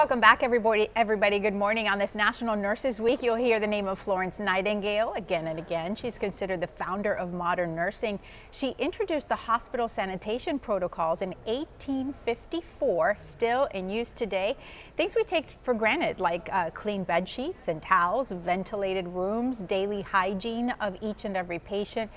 Welcome back, everybody. Good morning. On this National Nurses Week, you'll hear the name of Florence Nightingale again and again. She's considered the founder of modern nursing. She introduced the hospital sanitation protocols in 1854, still in use today. Things we take for granted, like clean bed sheets and towels, ventilated rooms, daily hygiene of each and every patient.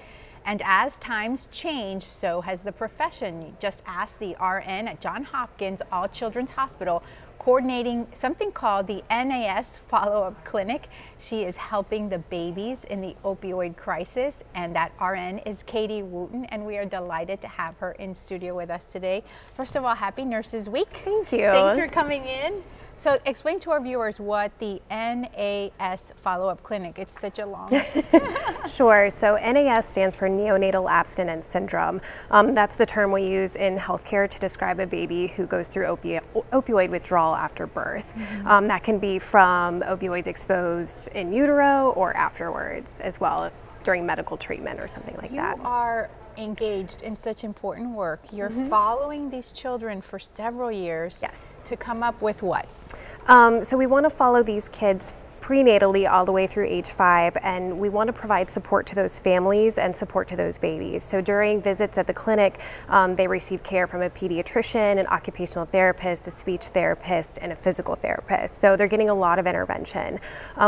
And as times change, so has the profession. You just ask the RN at Johns Hopkins All Children's Hospital, coordinating something called the NAS follow-up clinic. She is helping the babies in the opioid crisis, and that RN is Katie Wooten, and we are delighted to have her in studio with us today. First of all, happy Nurses Week. Thank you. Thanks for coming in. So explain to our viewers what the NAS follow-up clinic, it's such a long. Sure, so NAS stands for neonatal abstinence syndrome. That's the term we use in healthcare to describe a baby who goes through opioid withdrawal after birth. Mm-hmm. That can be from opioids exposed in utero or afterwards as well, during medical treatment or something like that. You are engaged in such important work. You're following these children for several years. Yes. To come up with what? So we want to follow these kids prenatally all the way through age 5, and we want to provide support to those families and support to those babies. So during visits at the clinic, they receive care from a pediatrician, an occupational therapist, a speech therapist, and a physical therapist. So they're getting a lot of intervention.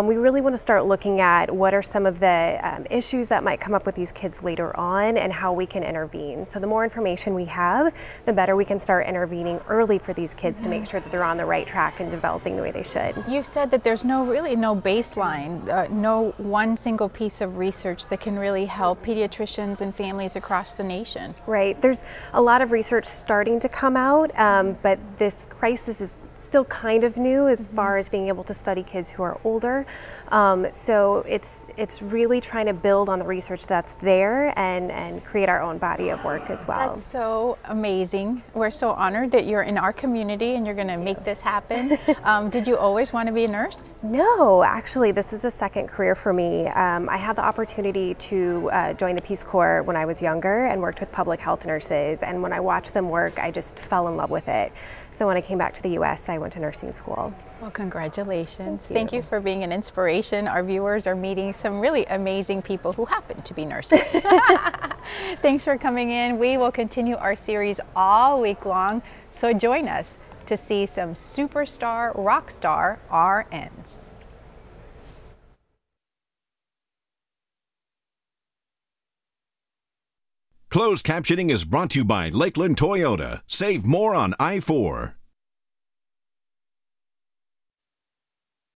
We really want to start looking at what are some of the issues that might come up with these kids later on and how we can intervene. So the more information we have, the better we can start intervening early for these kids to make sure that they're on the right track and developing the way they should. You've said that there's really no baseline, no one single piece of research that can really help pediatricians and families across the nation. Right. There's a lot of research starting to come out, but this crisis is still kind of new as far as being able to study kids who are older. So it's really trying to build on the research that's there and create our own body of work as well. That's so amazing. We're so honored that you're in our community and you're going to make this happen. Did you always want to be a nurse? No, actually, this is a second career for me. I had the opportunity to join the Peace Corps when I was younger and worked with public health nurses. And when I watched them work, I just fell in love with it. So when I came back to the U.S., I went to nursing school. Well, congratulations. Thank you for being an inspiration. Our viewers are meeting some really amazing people who happen to be nurses. Thanks for coming in. We will continue our series all week long, so join us to see some superstar, rock star RNs. Closed captioning is brought to you by Lakeland Toyota. Save more on I-4.